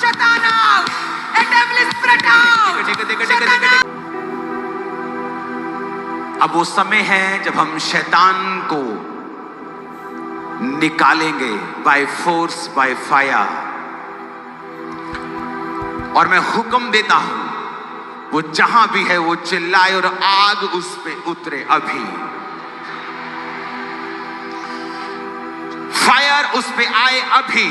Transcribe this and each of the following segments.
शैतान आउट, ए devil spirit out. अब वो समय है जब हम शैतान को निकालेंगे बाय फोर्स बाय फायर। और मैं हुक्म देता हूं वो जहां भी है वो चिल्लाए और आग उस पे उतरे। अभी फायर उस पे आए। अभी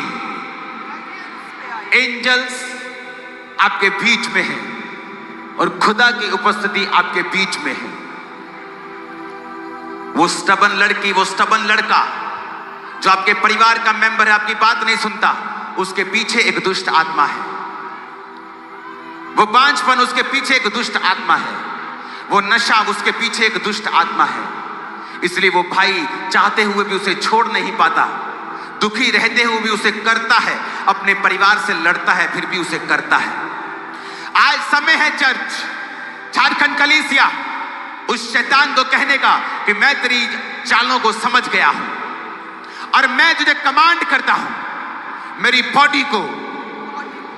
एंजल्स आपके बीच में हैं और खुदा की उपस्थिति आपके बीच में है। वो स्टबन लड़की, वो स्टबन लड़का जो आपके परिवार का मेंबर है, आपकी बात नहीं सुनता, उसके पीछे एक दुष्ट आत्मा है। वो बांझपन, उसके पीछे एक दुष्ट आत्मा है। वो नशा, उसके पीछे एक दुष्ट आत्मा है। इसलिए वो भाई चाहते हुए भी उसे छोड़ नहीं पाता, दुखी रहते हुए भी उसे करता है, अपने परिवार से लड़ता है, फिर भी उसे करता है। आज समय है चर्च, झारखंड कलीसिया, उस शैतान को कहने का कि मैं तेरी चालों को समझ गया हूं और मैं तुझे कमांड करता हूं, मेरी बॉडी को,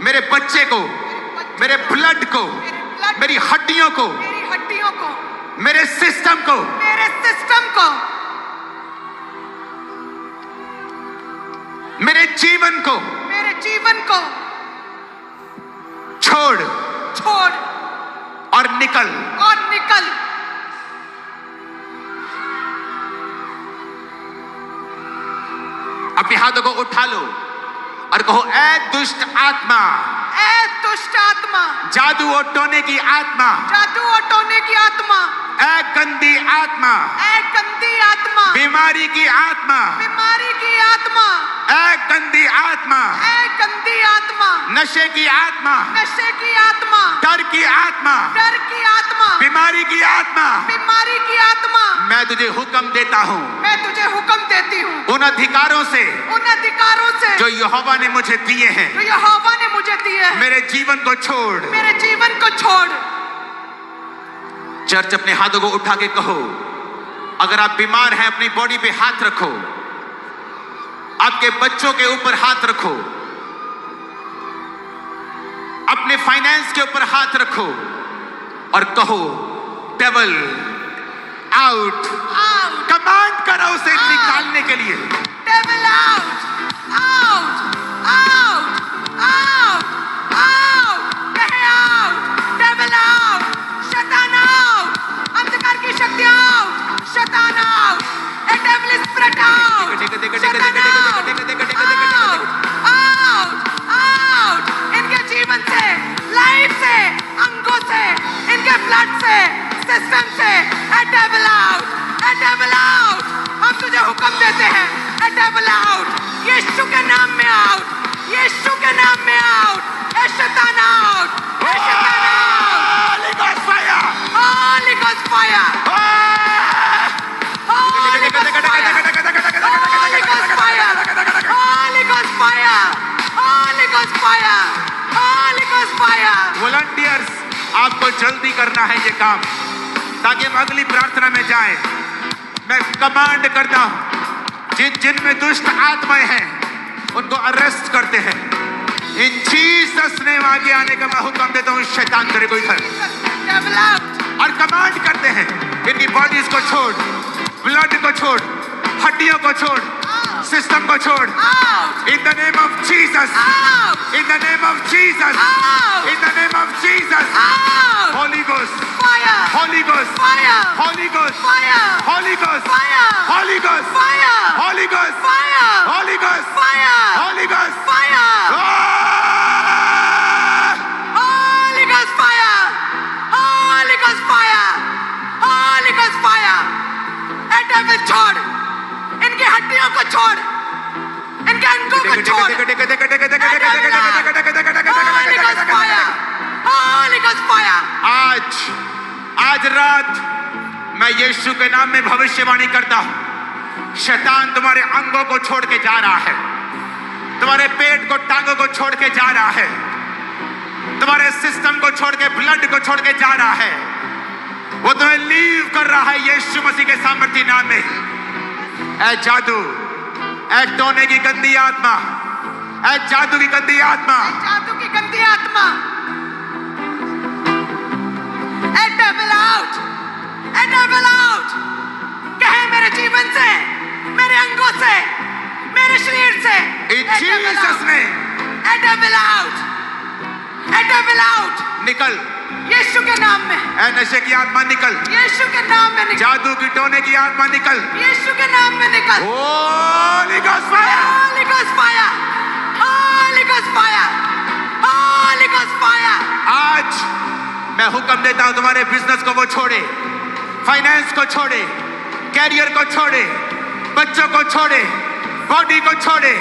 मेरे बच्चे को, मेरे ब्लड को, मेरी हड्डियों को, मेरे सिस्टम को, मेरे जीवन को छोड़ और निकल। अपने हाथों को उठा लो और कहो, ऐ दुष्ट आत्मा, जादू और टोने की आत्मा, ऐ गंदी आत्मा, बीमारी की आत्मा, ऐ गंदी आत्मा, नशे की आत्मा, डर की आत्मा, बीमारी की आत्मा, मैं तुझे हुक्म देता हूँ उन अधिकारों से जो यहोवा ने मुझे दिए हैं, मेरे जीवन को छोड़। चर्च, अपने हाथों को उठा के कहो, अगर आप बीमार हैं अपनी बॉडी पे हाथ रखो, आपके बच्चों के ऊपर हाथ रखो, अपने फाइनेंस के ऊपर हाथ रखो और कहो, डेविल आउट। कमांड करो उसे निकालने के लिए। डेविल आउट, कहे आउट, डेविल आउट, शैतान आउट, अंधकार की शक्ति आउट, शैतान आउट, ए डेविल स्पिरिट आउट, शैतान आउट, इनके जीवन से, लाइफ से, अंगों से, इनके ब्लड से, सिस्टम से, ए डेविल आउट, हम तुझे हुक्म देते हैं, ए डेविल आउट, यीशु के नाम में आउट, यीशु के नाम में आउट, ए शैतान आउट, ए शैतान out. Holy Ghost fire, Holy Ghost fire, Holy Ghost fire, Holy Ghost fire, Holy Ghost fire, Holy Ghost fire, Holy Ghost fire। Volunteers, आपको जल्दी करना है ये काम ताकि हम अगली प्रार्थना में जाएं। मैं कमांड करता हूं, जिन में दुष्ट आत्माएं हैं उनको अरेस्ट करते हैं। इन जीसस ने आगे आने का मैं हुक्म देता हूं, शैतान तेरे को इधर, और कमांड करते हैं इनकी बॉडीज को छोड़, ब्लड को छोड़, हड्डियों को छोड़, सिस्टम को छोड़। In the name of Jesus, in the name of Jesus, in the name of Jesus. Holi ghost, Holi ghost, Holi ghost, Holi ghost, Holi ghost, Holi ghost, Holi ghost, Holi ghost, छोड़, इनकी हड्डियों को छोड़, इनके अंगों को छोड़। आज रात मैं यीशु के नाम में भविष्यवाणी करता हूं, शैतान तुम्हारे अंगों को छोड़ के जा रहा है, तुम्हारे पेट को, टांगों को छोड़ के जा रहा है, तुम्हारे सिस्टम को छोड़ के, ब्लड को छोड़ के जा रहा है। वो तुम्हें लीव कर रहा है यीशु मसीह के सामर्थ्य नाम में। ऐ जादू, ऐ टोने की गंदी आत्मा, ऐ जादू की गंदी आत्मा, जादू की गंदी आत्मा, ए डेविल आउट, ए डेविल आउट, कहे मेरे जीवन से, मेरे अंगों से, मेरे शरीर से, इन जीसस नेम, ए डेविल आउट, ए डेविल आउट, निकल यीशु के नाम में, ऐ नशे की आत्मा निकल, यीशु के नाम में निकल, जादू की टोने की आत्मा निकल, यीशु के नाम में निकल, holy ghost fire, holy ghost fire, holy ghost fire, holy ghost fire. आज मैं हुक्म देता हूं तुम्हारे बिजनेस को वो छोड़े, फाइनेंस को छोड़े, कैरियर को छोड़े, बच्चों को छोड़े, बॉडी को छोड़े,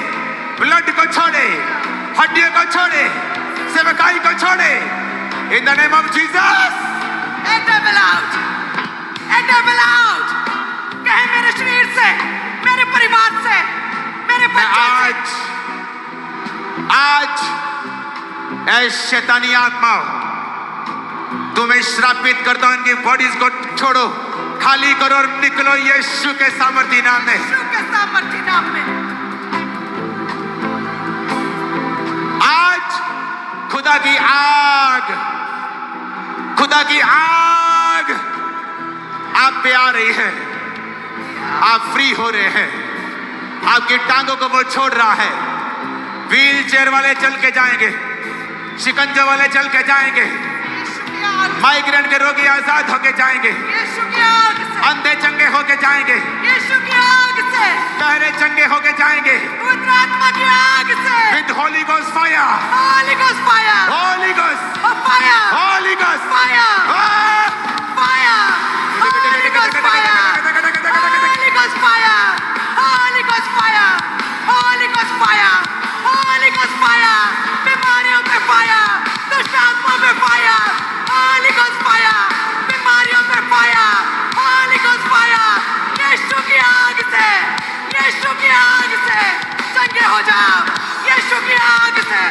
ब्लड को छोड़े, हड्डियों को छोड़े, सेवकाई को छोड़े, in the name of Jesus. A devil out, A devil out, कहे मेरे शरीर से, मेरे परिवार से, मेरे मैं बच्चों से, आज ऐ शैतानी आत्मा तुम्हें श्रापित करता हूं, इनकी बॉडीज को छोड़ो, खाली करो और निकलो यीशु के सामर्थी नाम में, यीशु के सामर्थी नाम में। आज खुदा की आग, खुदा की आग आप पे आ रही है, आप फ्री हो रहे हैं, आपकी टांगों को वो छोड़ रहा है, व्हील चेयर वाले चल के जाएंगे, शिकंजे वाले चल के जाएंगे, यीशु की आग, माइग्रेन के रोगी आजाद होके जाएंगे, यीशु की आग से, अंधे चंगे होके जाएंगे, यीशु की आग से, बहरे चंगे होके जाएंगे, पवित्र आत्मा की आग से, with Holi ghost fire, holy ghost fire, Holi ghost, fire, Holi ghost fire, fire, holy ghost fire, holy ghost fire, holy ghost fire, holy ghost fire, holy ghost fire, बीमारियों पे फायर, दुष्ट आत्मा पे फायर, होली गॉस्ट फायर, बीमारियों पे fire, holy ghost fire, यीशु की आग से, यीशु की आग से चंगे हो जाओ, यीशु की आग से,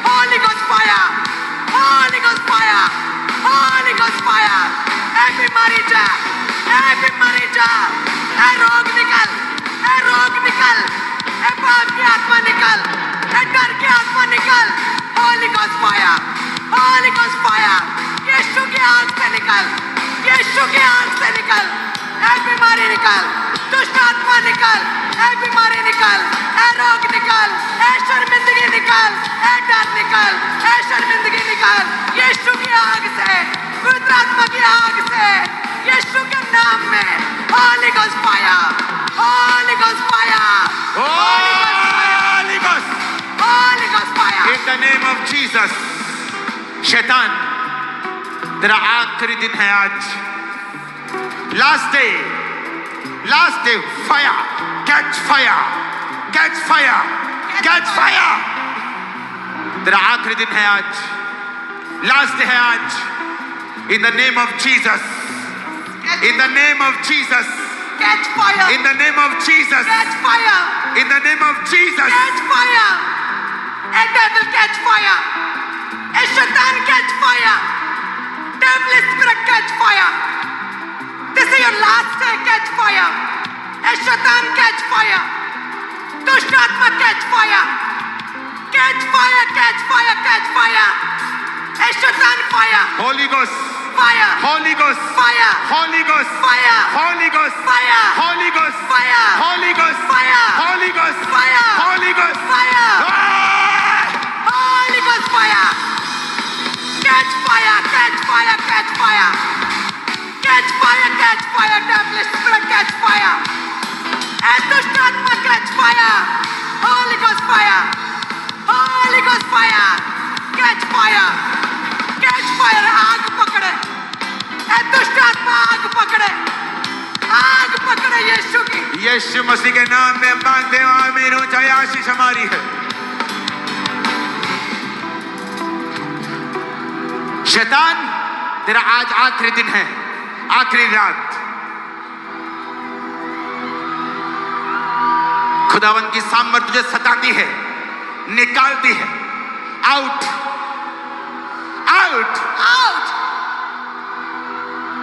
holy ghost fire, holy ghost fire, holy ghost fire, ए बीमारी जा, ए बीमारी जा, ए रोग निकल, ए रोग निकल, ए पाप की आत्मा निकल, ए डर की आत्मा निकल, holy ghost fire, holy ghost fire, यीशु की आग से निकल, यीशु की आग से निकल, ए बीमारी निकल, दुष्ट आत्मा निकल, ए बीमारी निकल, ए रोग निकल, ए शर्मिंदगी निकल, ए डर निकल, ए शर्मिंदगी निकल, यीशु की आग से, पवित्र आत्मा की आग से, यीशु के नाम में, Holi ghost fire, holy ghost fire, Holi ghost, Holi ghost fire. In the name of Jesus. शैतान तेरा आखिरी दिन है आज, last day, fire, catch fire, catch fire, catch fire, तेरा आखिरी दिन है आज, लास्ट डे है आज, in the name of Jesus, in the name of Jesus, Catch fire! In the name of Jesus, Catch fire! In the name of Jesus, Catch fire! A devil catch fire! A shaitan catch fire! Devil spirit catch fire! This is your last day, catch fire! A shaitan catch fire! दुष्ट आत्मा catch fire! Catch fire! Catch fire! Catch fire! A shaitan fire! Holi ghost, Fire! Holi ghost, Fire! Holi ghost, Fire! Holi ghost, Fire! Holi ghost, Fire! Holi ghost, Fire! Holi ghost, Fire! Holi ghost, Fire! Ah! Holy Ghost fire! Catch fire! Catch fire! Catch fire! Catch fire! Catch fire! Devilish spirit catch fire! And दुष्ट आत्मा catch fire! Holy Ghost fire! Holy Ghost fire! Catch fire! Catch fire! आग पकड़े! ए दुष्ट आत्मा आग पकड़े! आग पकड़े यीशु की! यीशु मसीह के नाम में मांगते हैं, आमीन। ऊंचाई आशीष हमारी है। शैतान तेरा आज आखिरी दिन है, आखिरी रात। खुदावन की सामर्थ तुझे सताती है, निकालती है। Out, out, Out!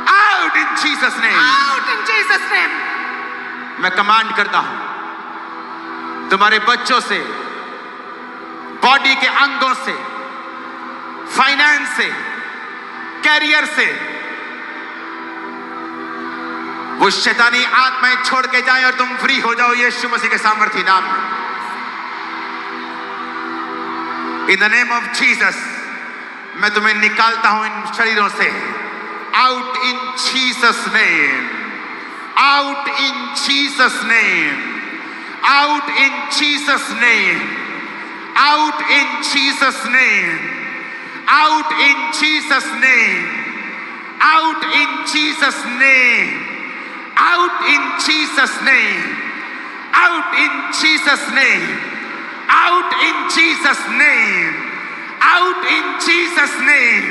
Out in Jesus name. Out in Jesus' name! मैं कमांड करता हूं तुम्हारे बच्चों से, बॉडी के अंगों से, फाइनेंस से, कैरियर से वो शैतानी आत्माएं छोड़ के जाए और तुम फ्री हो जाओ यीशु मसीह के सामर्थ्य नाम में। In the name of Jesus मैं तुम्हें निकालता हूं इन शरीरों से। Out in Jesus name, out in Jesus name, out in Jesus name, out in Jesus name, out in Jesus name, out in Jesus name, out in Jesus name, out in Jesus name, out in Jesus name, out in Jesus name,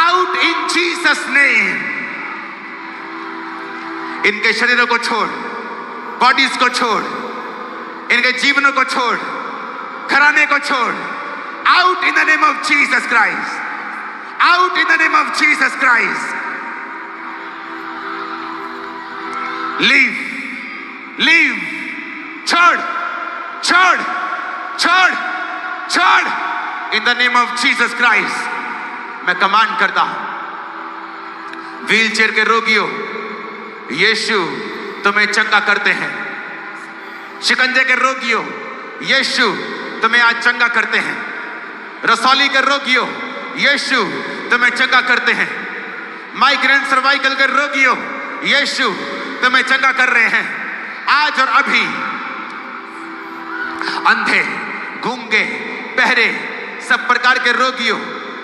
out in Jesus name। इनके शरीरों को छोड़, bodies को छोड़, इनके जीवनों को छोड़, घराने को छोड़। Out in the name of Jesus Christ, out in the name of Jesus Christ. Leave, leave, छोड़, छोड़, छोड़, छोड़। In the name of Jesus Christ मैं कमांड करता हूं व्हील चेयर के रोगियों, यीशु तुम्हें चंगा करते हैं। शिकंजे के रोगियों, यीशु तुम्हें आज चंगा करते हैं। रसौली के रोगियों, यीशु तुम्हें चंगा करते हैं। माइग्रेन सर्वाइकल के रोगियों, यीशु तुम्हें चंगा कर रहे हैं आज और अभी। अंधे, गूंगे, बहरे, सब प्रकार के रोगियों,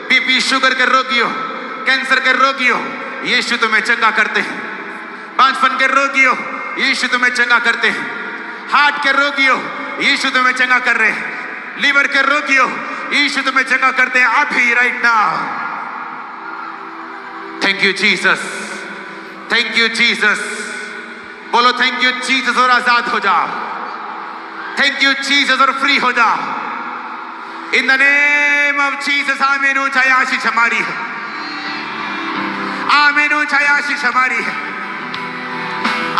बीपी शुगर के रोगियों, कैंसर के रोगियों, यीशु तुम्हें चंगा करते हैं। बांझपन के रोगियों, यीशु तुम्हें चंगा करते हैं। हार्ट के रोगियों, यीशु तुम्हें चंगा कर रहे हैं। लीवर के रोगियों, यीशु तुम्हें चंगा करते हैं अभी, right now. Thank you Jesus, thank you Jesus. बोलो थैंक यू जीसस और आजाद हो जाओ। थैंक यू जीसस और फ्री हो जाओ। In the name of Jesus. आमीन। ऊंचाई आशीष हमारी है, आमीन। ऊंचाई आशीष हमारी है,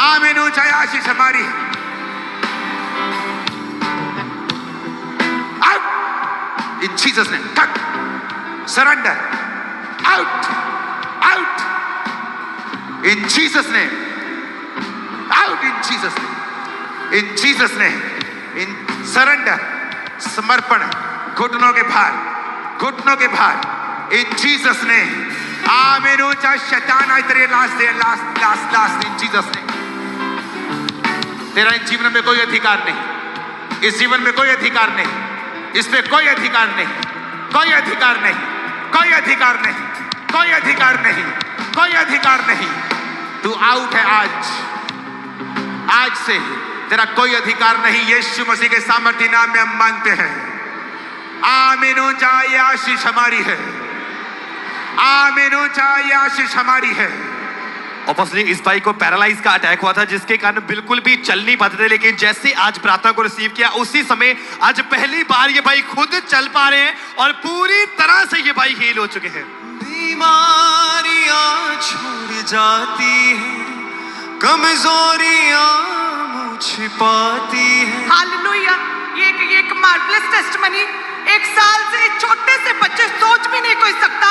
आमीन। ऊंचाई आशीष हमारी है। Out in Jesus name. Cut, surrender, out, out in Jesus name, out in Jesus name, in Jesus name, in surrender, समर्पण, घुटनों के भार, घुटनों के भार, in Jesus name। आमीन। ऊंचा शैतान आज तेरे last they, last last last in Jesus name। तेरा इन जीवन में कोई अधिकार नहीं, इस जीवन में कोई अधिकार नहीं, इस पे कोई अधिकार नहीं, कोई अधिकार नहीं, कोई अधिकार नहीं, कोई अधिकार नहीं, कोई अधिकार नहीं। तू आउट है आज, आज से तेरा कोई अधिकार नहीं। यीशु मसीह के सामर्थ्य नाम में हम मांगते हैं। आमीन। ऊंचाई आशीष हमारी है, आमीन। ऊंचाई आशीष हमारी है। ऑपोजिट इस भाई को पैरालाइज का अटैक हुआ था, जिसके कारण बिल्कुल भी चल नहीं पाते थे, लेकिन जैसे आज प्रार्थना को रिसीव किया उसी समय आज पहली बार ये भाई खुद चल पा रहे हैं और पूरी तरह से ये भाई हील हो चुके हैं। बीमारियां छूट जाती हैं, कमजोरियां मुझ छिपाती हैं। हालेलुया। ये एक मार्वलस टेस्टिमनी। एक साल से छोटे से बच्चे, सोच भी नहीं कोई सकता,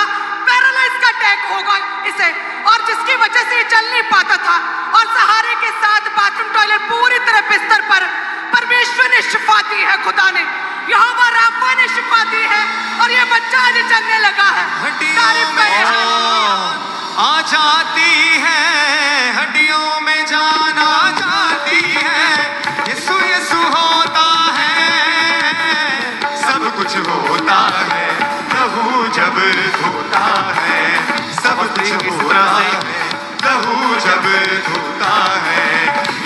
पैरालाइज का अटैक होगा इसे, और जिसकी वजह से ये चल नहीं पाता था, और सहारे के साथ बाथरूम टॉयलेट पूरी तरह बिस्तर पर परमेश्वर ने शिफा दी है, खुदा ने, यहोवा राफा ने शिफा दी है, और ये बच्चा आज चलने लगा है। तारीफ करें। आ जाती है, हड्डियों में जान आ जाती है। यीशु यीशु होता है, सब कुछ होता है। लहू जब धोता है, सब कुछ होता है। लहू जब धोता है,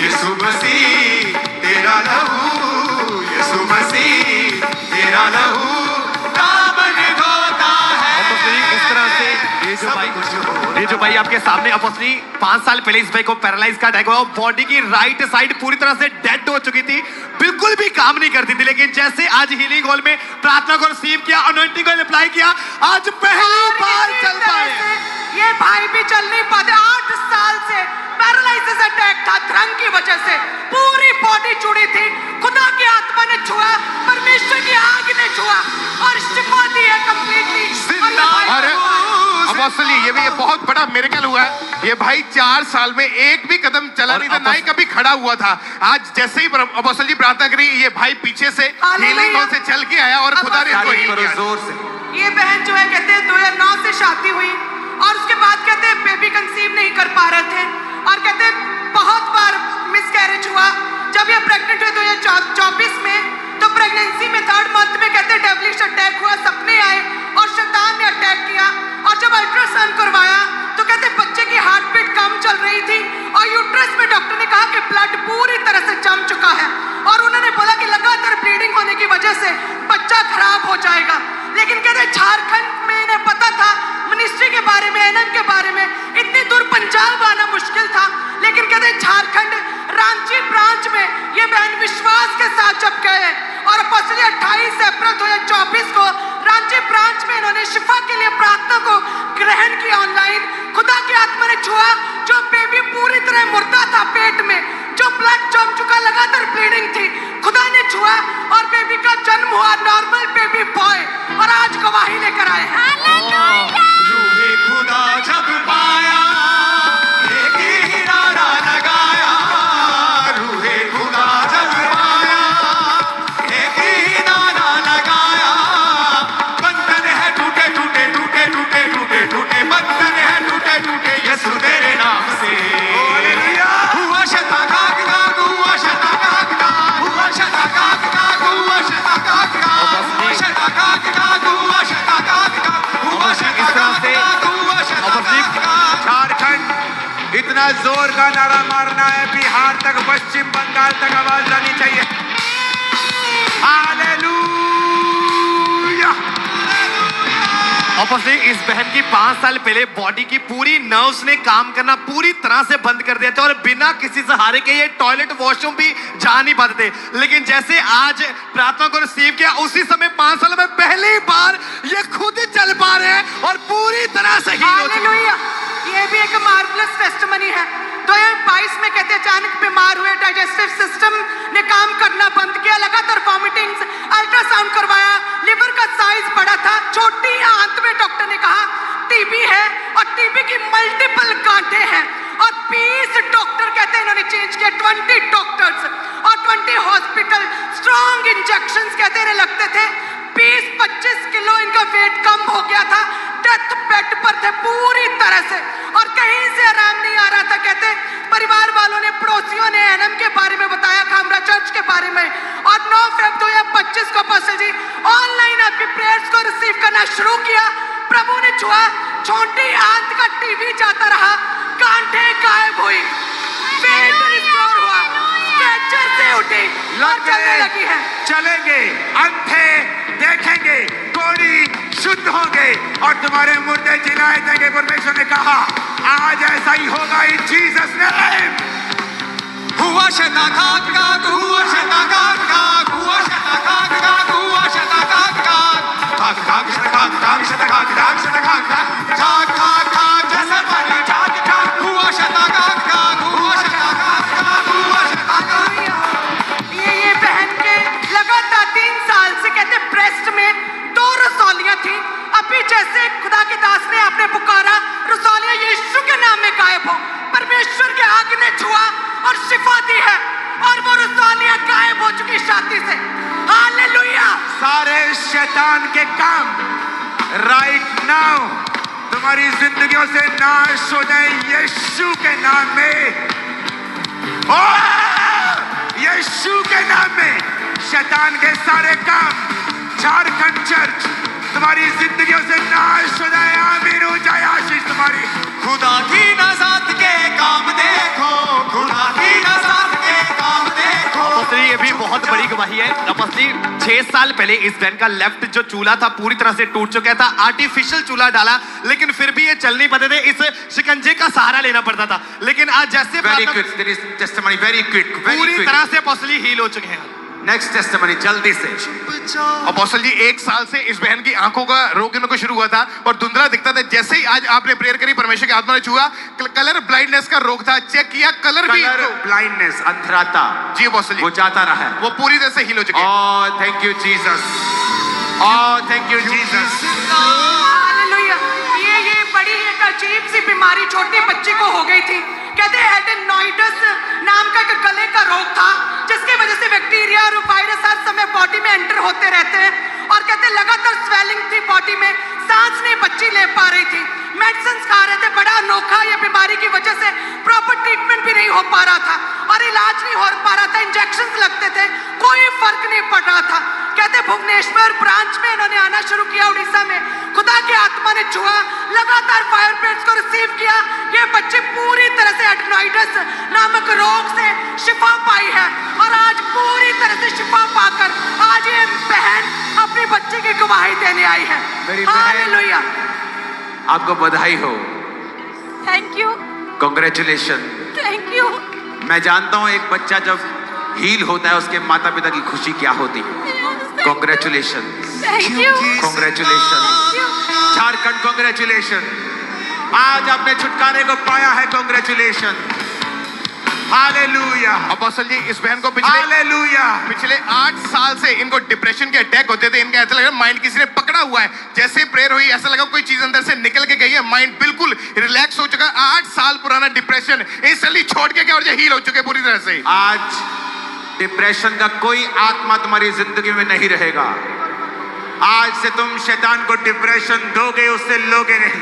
यीशु मसीह तेरा लहू, यीशु मसीह तेरा लहू दामन धोता है। इस तरह से ये जो भाई आपके सामने अपनी 5 साल पहले इस भाई को पैरालाइज का अटैक हुआ, बॉडी की राइट साइड पूरी तरह से डेड हो चुकी थी, बिल्कुल भी काम नहीं करती थी, लेकिन जैसे आज हीलिंग हॉल में प्रार्थना को रिसीव किया, अनॉइंटिंग को अप्लाई किया, आज पहली बार चल पाए। ये भाई भी चल नहीं पाते। 8 साल से पैरालाइसिस अटैक था, ड्रग की वजह से पूरी बॉडी जुड़ी थी। खुदा की आत्मा ने छुआ, परमेश्वर की आग ने छुआ, अपोस्टल जी, ये भी ये बहुत बड़ा मिरेकल हुआ है। ये भाई 4 साल में एक भी कदम चला नहीं था, ना ही कभी खड़ा हुआ था। आज जैसे ही अपोस्टल जी प्रार्थना करी, ये भाई पीछे से हीलिंग हॉल से चल के आया और खुदा ने इसको हील किया। जोर से। ये बहन जो है कहते हैं 2009 से शादी हुई और उसके बाद कहते हैं बेबी कंसीव नहीं कर पा रहे थे और कहते हैं बहुत बार मिसकैरेज हुआ। जब ये प्रेग्नेंट हुए 2024 में, तो प्रेगनेंसी में 3rd मंथ में कहते हैं डेविलिश अटैक हुआ, सपने आए और शैतान ने अटैक किया। और जब अल्ट्रासाउंड करवाया तो कहते बच्चे की हार्ट बीट कम चल रही थी और यूट्रस में डॉक्टर ने कहा कि ब्लड पूरी तरह से जम चुका है और उन्होंने बोला कि लगातार ब्लीडिंग होने की वजह से बच्चा खराब हो जाएगा। लेकिन कहते झारखंड में इन्हें पता था मिनिस्ट्री के बारे में, एनएम के बारे में, इतनी दूर पंजाब आना मुश्किल था। लेकिन कहते झारखंड रांची ब्रांच में ये बहन विश्वास के साथ जब गए और अपोस्टल 28 अप्रैल 2024 को रांची ब्रांच में इन्होंने शिफा के लिए प्रार्थना को ग्रहण किया ऑनलाइन। खुदा की आत्मा ने छुआ, जो बेबी पूरी तरह मुर्दा था पेट में, जो ब्लड जम चुका, लगातार ब्लीडिंग थी, खुदा ने छुआ और बेबी का जन्म हुआ, नॉर्मल बेबी बॉय, और आज गवाही लेकर आए हैं। रूहे खुदा जब पाया, एक ही नारा लगाया। रूहे खुदा जब पाया, एक ही नारा लगाया। बंधन है टूटे टूटे टूटे टूटे टूटे टूटे, बंधन है टूटे टूटे यीशु तेरे नाम से। हुआ शताकाक नाक, हुआ शताकाक नाक, हुआ शताकाक नाक, हुआ शताकाक नाक, हुआ शताकाक नाक, हुआ शताकाक नाक, हुआ शताकाक नाक, हुआ शताकाक नाक। झारखंड इतना जोर का नारा मारना है, बिहार तक, पश्चिम बंगाल तक आवाज आनी चाहिए। हालेलुया। अपोस्टल इस बहन की 5 साल पहले बॉडी की पूरी नर्व्स ने काम करना पूरी तरह से बंद कर दिया था और बिना किसी सहारे के ये टॉयलेट वॉशरूम भी जा नहीं पाते थे। लेकिन जैसे आज प्रार्थना को रिसीव किया, उसी समय 5 साल में पहली बार ये खुद चल पा रहे हैं और पूरी तरह से हील हो चुके हैं। हालेलुया। ये भी एक मार्वलस टेस्टिमनी है। 2022 में कहते अचानक बीमार हुए, डाइजेस्टिव सिस्टम ने काम करना बंद किया, लगातार वॉमिटिंग्स, अल्ट्रासाउंड करवाया, लिवर का साइज बड़ा था, छोटी आंत में डॉक्टर ने कहा टीबी है और टीबी की मल्टीपल गांठें हैं और 20 डॉक्टर कहते हैं इन्होंने चेंज किया, 20 डॉक्टर्स और 20 हॉस्पिटल, स्ट्रॉन्ग इंजेक्शंस कहते हैं लगते थे। 20-25 किलो इनका वेट कम हो गया था, डेथ बेड पर थे पूरी तरह से और कहीं से आराम नहीं आ रहा था। कहते परिवार वालों ने, पड़ोसियों ने एनएम के बारे में बताया, खामरा चर्च के बारे में, और 9 फरवरी 2025 को अपोस्टल जी ऑनलाइन आपकी प्रेयर्स को रिसीव करना शुरू किया। प्रभु ने छुआ, छोटी आंत का टीवी जाता रहा, गांठें गायब हुई, पेट रिस्टोर हुआ, स्ट्रेचर से उठी और चलने लगी है। चलेंगे, अंधे देखेंगे, कोढ़ी शुद्ध होंगे और तुम्हारे मुर्दे जिलाए जाएंगे। परमेश्वर ने कहा आज ऐसा ही होगा इन जीसस नेम। हुआ शताकाक नाक, हुआ शताकाक नाक, हुआ शताकाक नाक, हुआ शताकाक नाक। काक काक शताकाक काक शताकाक काक शताकाक काक काक काक जैसे पानी काक काक। हुआ शताकाक नाक, हुआ शताकाक नाक, हुआ शताकाक। ये बहन के लगातार 3 साल से कहते ब्रेस्ट में 2 रसौलियां थी। अभी जैसे खुदा के दास ने आपने पुकारा, रसौलियां यीशु के नाम में गायब हो, परमेश्वर के आग ने छुआ और शिफा दी है और वो रसौलियां गायब हो चुकी छाती से। हालेलुया। सारे शैतान के काम राइट नाउ तुम्हारी जिंदगियों से नाश हो जाए यीशु के नाम में। ओ यीशु के नाम में शैतान के सारे काम, झारखंड चर्च तुम्हारी जिंदगियों से नाश हो जाए। आमीन हो जाए आशीष तुम्हारी। खुदा की नज़ात के काम देखो, खुदा की नज़ात के काम देखो। अपोस्टल ये भी बहुत बड़ी गवाही है। अपोस्टल 6 साल पहले इस बहन का लेफ्ट जो चूल्हा था पूरी तरह से टूट चुका था, आर्टिफिशियल चूल्हा डाला, लेकिन फिर भी ये चल नहीं पाते थे, इस शिकंजे का सहारा लेना पड़ता था। लेकिन आज जैसे very quick, there is testimony, very quick, very पूरी क्विक। तरह से अपोस्टल हील हो चुके हैं। नेक्स्ट टेस्टिमनी जल्दी से। अपोस्टल जी 1 साल से इस बहन की आंखों का रोग इनको शुरू हुआ था और धुंधला दिखता था। जैसे ही आज आपने प्रेयर करी, परमेश्वर की आत्मा ने छुआ, कलर ब्लाइंडनेस का रोग था, चेक किया, कलर भी ब्लाइंडनेस, अंधराता जी अपोस्टल जी वो जाता रहा है, वो पूरी तरह से हील हो चुके हैं। Oh thank you Jesus, oh thank you Jesus. Hallelujah. ये बड़ी अजीब सी बीमारी छोटी बच्ची को हो गई थी। कहते एडेनोइडस नाम का एक गले का रोग था, जिसकी वजह से बैक्टीरिया और वायरस हर समय बॉडी में एंटर होते रहते हैं। और कहते लगातार स्वेलिंग थी बॉडी में, सांस नहीं बच्ची ले पा रही थी, मेडिसिन खा रहे थे। बड़ा अनोखा, ये बीमारी की वजह से प्रॉपर ट्रीटमेंट भी नहीं हो पा रहा था और इलाज नहीं हो पा रहा था, इंजेक्शन लगते थे, कोई फर्क नहीं पड़ रहा था। कहते भुवनेश्वर ब्रांच में इन्होंने आना शुरू किया, उड़ीसा में। खुदा की आत्मा ने छुआ, लगातार फायर प्रेयर्स को रिसीव किया। ये बच्चे पूरी तरह से एडेनोइडस नामक रोग से शिफा पाई है और आज पूरी तरह से शिफा पाकर आज ये बहन अपनी बच्ची की गवाही देने आई है। मेरी बहन, हालेलुया, आपको बधाई हो, thank you, congratulation. Thank you. मैं जानता हूं एक बच्चा जब हील होता है उसके माता पिता की खुशी क्या होती है। Congratulation, thank you, congratulation. Jharkhand congratulation, आज आपने छुटकारे को पाया है। Congratulation, hallelujah. अपोस्टल जी, इस बहन को हालेलुया। पिछले 8 साल से इनको डिप्रेशन के अटैक होते थे। इनका ऐसा लग रहा है माइंड किसी ने पकड़ा हुआ है। जैसे प्रेयर हुई ऐसा लगा कोई चीज अंदर से निकल के गई है, माइंड बिल्कुल रिलैक्स हो चुका है। 8 साल पुराना डिप्रेशन इंस्टेंटली छोड़ के गया और ये हील हो चुके पूरी तरह से। आज डिप्रेशन का कोई आत्मा तुम्हारी जिंदगी में नहीं रहेगा। आज से तुम शैतान को डिप्रेशन दोगे, उससे लोगे नहीं।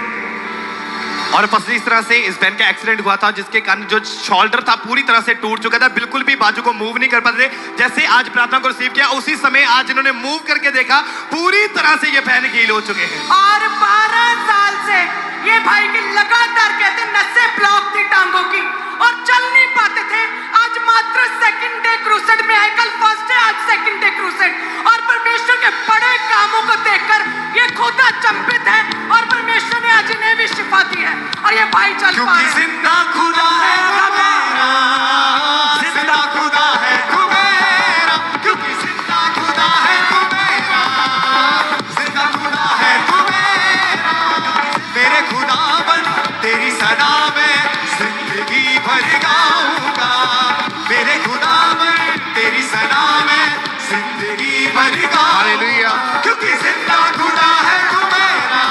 और बस इस तरह से इस बहन का एक्सीडेंट हुआ था, जिसके कारण जो शोल्डर था पूरी तरह से टूट चुका था, बिल्कुल भी बाजू को मूव नहीं कर पाते थे। जैसे आज प्रार्थना को रिसीव किया, उसी समय आज इन्होंने मूव करके देखा, पूरी तरह से ये बहन हील हो चुके हैं। और 12 साल से ये भाई की लगातार कहते नसें ब्लॉक थी टांगों की और चल नहीं पाते थे। आज मात्र सेकंड डे क्रूसेड में है, कल फर्स्ट डे, आज सेकंड डे क्रूसेड। और परमेश्वर के बड़े कामों को देखकर ये खुद अचंभित है और परमेश्वर ने आज इन्हें भी शिफा दी है और ये भाई चल पा रहे क्योंकि हैं। जिंदा खुदा है मेरा, जिंदा खुदा है मेरा, क्योंकि जिंदा खुदा है मेरा, जिंदा खुदा है मेरा। मेरे खुदावन तेरी सना में जिंदगी भर गाऊंगा, मेरे खुदावन तेरी सना में जिंदगी भर गाऊंगा। हालेलुया। क्योंकि जिंदा खुदा है मेरा,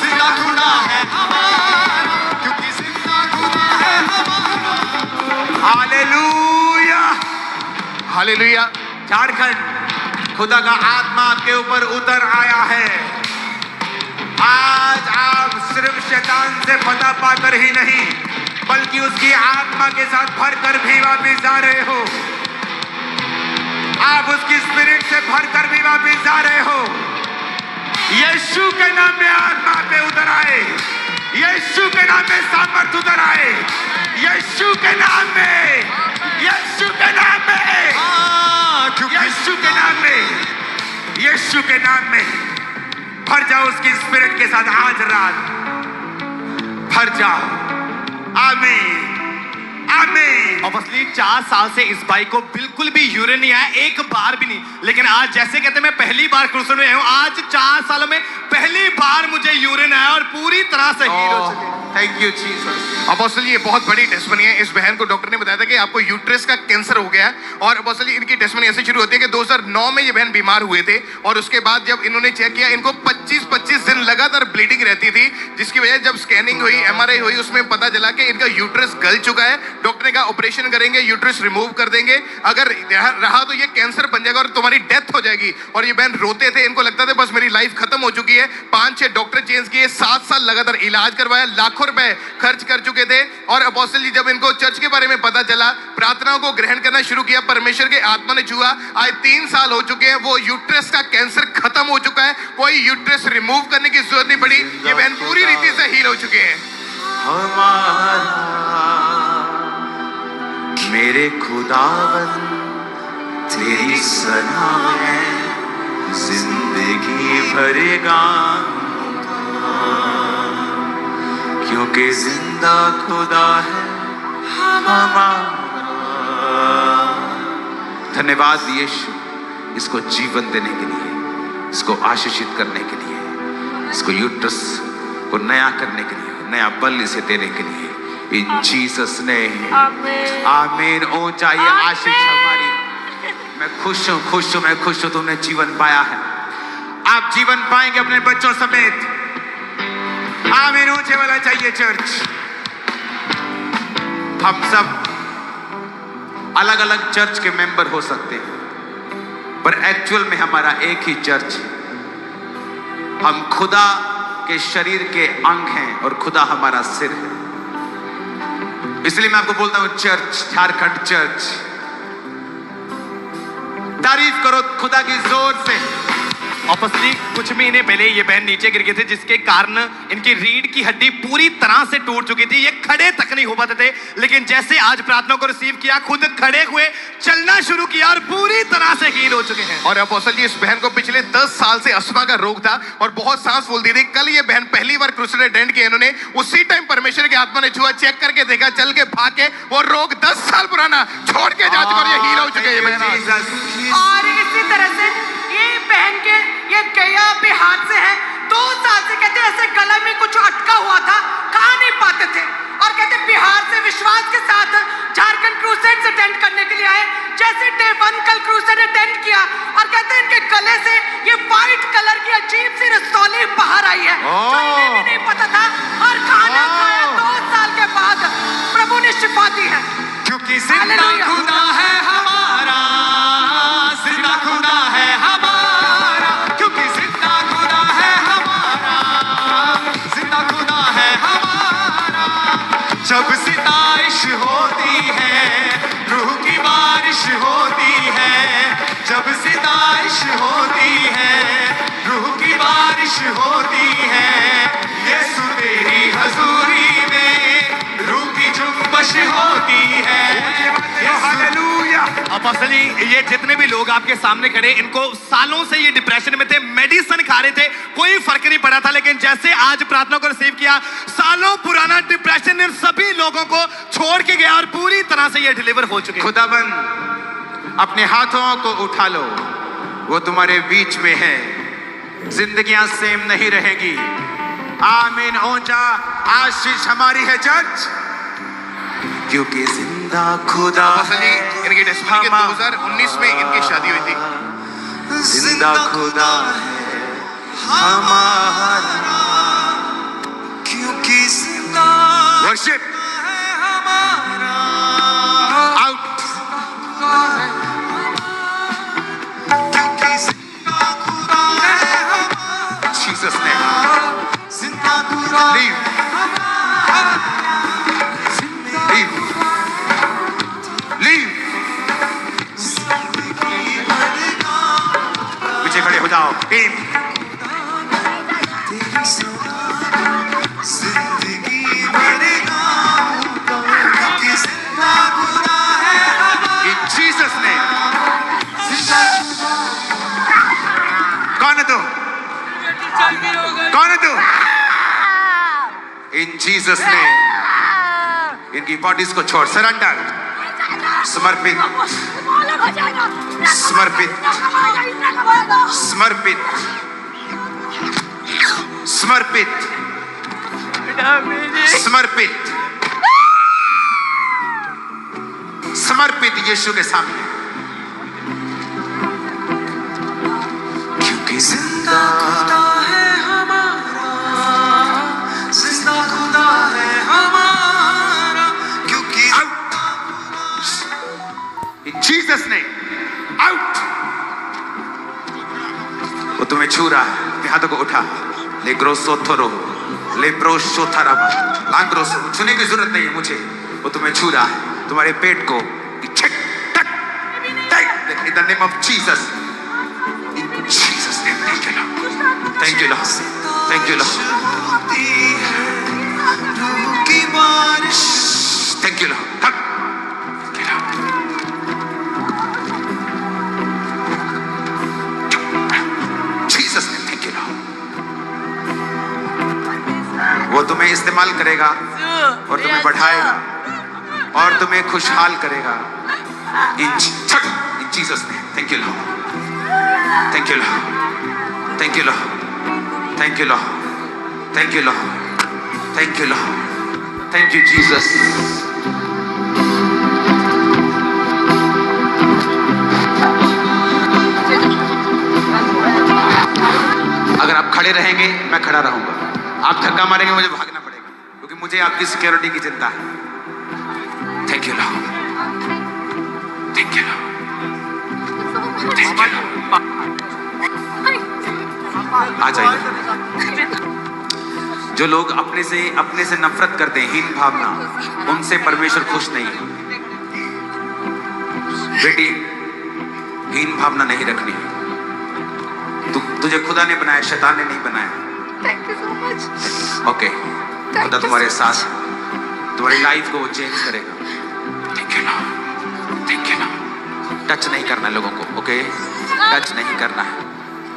जिंदा खुदा है हमारा, क्योंकि जिंदा खुदा है हमारा। Hallelujah, hallelujah. झारखंड खुदा का आत्मा आपके ऊपर उतर आया है। आज आप सिर्फ शैतान से फतह पाकर ही नहीं, बल्कि उसकी आत्मा के साथ भरकर भी वापिस जा रहे हो। आप उसकी स्पिरिट से भरकर भी वापिस जा रहे हो। यीशु के नाम में आत्मा पे उतर आए, यीशु के नाम में सामर्थ उतर आए, यीशु के नाम में, यीशु के नाम में, यीशु के नाम में, यीशु के नाम में भर जाओ उसकी स्पिरिट के साथ। आज रात भर जाओ। आमीन, आमीन। और असली 4 साल से इस भाई को बिल्कुल भी यूरिन नहीं आया, एक बार भी नहीं। लेकिन आज जैसे कहते हैं मैं पहली बार क्रूसेड में हूं, आज 4 सालों में पहली बार मुझे यूरिन आया और पूरी तरह से हील हो चुके। Thank you Jesus. अपोस्टल जी, ये बहुत बड़ी टेस्टमनी है। इस बहन को डॉक्टर ने बताया था कि आपको यूट्रस का कैंसर हो गया है। और अपोस्टल जी, इनकी टेस्टमनी ऐसे शुरू होती है कि 2009 में ये बहन बीमार हुए थे और उसके बाद जब इन्होंने चेक किया, इनको 25 दिन लगातार ब्लीडिंग रहती थी, जिसकी वजह जब स्कैनिंग हुई, MRI हुई, उसमें पता चला कि इनका यूट्रस गल चुका है। डॉक्टर ने कहा ऑपरेशन करेंगे, यूट्रस रिमूव कर देंगे, अगर रहा तो ये कैंसर बन जाएगा और तुम्हारी डेथ हो जाएगी। और ये बहन रोते थे, इनको लगता था बस मेरी लाइफ खत्म हो चुकी है। 5-6 डॉक्टर चेंज किए, 7 साल लगातार इलाज करवाया, लाखों रुपए खर्च कर चुके थे। और अपोस्टल जी, जब इनको चर्च के बारे में पता चला, प्रार्थनाओं को ग्रहण करना शुरू किया, परमेश्वर के आत्मा ने छुआ। आज 3 साल हो चुके हैं, वो यूट्रस का कैंसर खत्म हो चुका है, कोई यूट्रस रिमूव करने की जरूरत नहीं पड़ी। ये बहन पूरी रीति से हील हो चुके हैं। हमारा मेरे खुदावन तेरी सना में जिंदगी भरेगा, क्योंकि जिंदा खुदा है हमारा। धन्यवाद यीशु, इसको जीवन देने के लिए, इसको आशीषित करने के लिए, इसको यूट्रस को नया करने के लिए, नया बल इसे देने के लिए। इन जीसस ने आमीन। ओ चाहिए आशीष हमारी। मैं खुश हूँ, मैं खुश हूँ तुमने जीवन पाया है। आप जीवन पाएंगे अपने बच्चों समेत। आमीन, ऊंचे वाला चाहिए चर्च। हम सब अलग अलग चर्च के मेंबर हो सकते हैं, पर एक्चुअल में हमारा एक ही चर्च है। हम खुदा के शरीर के अंग हैं और खुदा हमारा सिर है। इसलिए मैं आपको बोलता हूं चर्च, झारखंड चर्च। तारीफ करो खुदा की जोर से। ऑब्वियसली कुछ महीने पहले ये बहन नीचे गिर गए थे, जिसके कारण इनकी रीढ़ की हड्डी पूरी तरह से टूट चुकी थी। ये खड़े तक नहीं हो पाते थे, लेकिन जैसे आज प्रार्थना को रिसीव किया, खुद खड़े हुए, चलना शुरू किया और पूरी तरह से हील हो चुके हैं। और अपोस्टल जी, इस बहन को पिछले 10 साल से अस्थमा का रोग था और बहुत सांस फूलती थी। कल ये बहन पहली बार क्रूसेड अटेंड किया इन्होंने। उसी टाइम परमेश्वर की आत्मा ने छुआ, चेक करके देखा, चल के भाग के वो रोग 10 साल पुराना छोड़ के जा चुका और ये हील हो चुके हैं बहन। और इसी तरह से ये बहन के ये गया बिहार से है। 2 साल से कहते ऐसे गला में कुछ अटका हुआ था, खा नहीं पाते थे, और कहते बिहार से विश्वास के साथ झारखंड क्रूसेड अटेंड करने के लिए आए। जैसे डे 1 कल क्रूसेड अटेंड किया और कहते इनके गले से ये व्हाइट कलर की अजीब सी रसौली बाहर आई है, जो इन्हें भी नहीं पता था। और खाना खाया 2 साल के बाद प्रभु ने शिफा दी है। क्योंकि जिंदा खुदा है हमारा, जिंदा खुदा है हमारा, क्योंकि जिंदा खुदा है हमारा, जिंदा खुदा है हमारा। जब सिताइश होती है, रूह की बारिश होती है। जब सिताइश होती है, रूह की बारिश होती है। यीशु तेरी हजूरी में रूह की जुम्बश होती है। अपोस्टल जी, ये जितने भी लोग आपके सामने खड़े, इनको सालों से ये डिप्रेशन में थे, मेडिसिन खा रहे थे, कोई फर्क नहीं पड़ा था। लेकिन जैसे आज प्रार्थना को रिसीव किया, सालों पुराना डिप्रेशन इन सभी लोगों को छोड़ के गया और पूरी तरह से ये डिलीवर हो चुके हैं। खुदाबंद अपने हाथों को उठा लो, वो तुम्हारे बीच में है। जिंदगियां सेम नहीं रहेगी। आमीन, ऊंचा आशीष हमारी है चर्च, क्योंकि जिंदा खुदा अपोस्टल जी, इनकी टेस्टिमनी के 2019 में इनकी शादी हुई थी। जिंदा खुदा हमारा, क्योंकि जिंदा वर्शिप है हमारा, आउट। क्योंकि जिंदा खुदा है हमारा, जीसस ने जिंदा खुदा लीव लीव लीव। पीछे खड़े हो जाओ। टीम जिंदगी बढ़ेगा, क्योंकि जिंदा खुदा है हमारा। इन जीसस ने। कौन है तू? कौन है तू? इन जीसस ने इनकी बॉडीज को छोड़, सरेंडर, समर्पित समर्पित समर्पित समर्पित समर्पित समर्पित यीशु के सामने। क्योंकि जिंदा खुदा है हमारा, जिंदा खुदा है हमारा, क्योंकि इन जीसस ने आउट। वो तुम्हें छू रहा है, अपने हाथों को उठा। ले ग्रोसो थोरो, ले प्रोशो थराबा, लांग्रोसो। छूने की जरूरत नहीं है मुझे, वो तुम्हें छू रहा है, तुम्हारे पेट को। In the name of Jesus. In Jesus' name, thank you Lord. Thank you Lord. Thank you Lord. होती है रूह की बारिश। Thank you Lord. Thank you Lord. Jesus' name, thank you Lord. वो तुम्हें इस्तेमाल करेगा और तुम्हें बढ़ाएगा और तुम्हें खुशहाल करेगा। In Jesus' name, thank you Lord. Thank you Lord. Thank you Lord. Thank you Lord. Thank you Lord. Thank you Lord. Thank you Jesus. अगर आप खड़े रहेंगे, मैं खड़ा रहूंगा। आप धक्का मारेंगे मुझे भागना पड़ेगा, क्योंकि मुझे आपकी सिक्योरिटी की चिंता है। Thank you lord, thank you lord, thank you lord. आ जाइए। जो लोग अपने से नफरत करते हैं, हीन भावना, उनसे परमेश्वर खुश नहीं है। बेटी, हीन भावना नहीं रखनी है। तुझे खुदा ने बनाया, शैतान ने नहीं बनाया। Thank you so much. Okay, खुदा तुम्हारे साथ, तुम्हारी लाइफ को वो चेंज करेगा। Thank you lord, thank you Lord. Touch नहीं करना है लोगों को, ओके? टच नहीं करना है,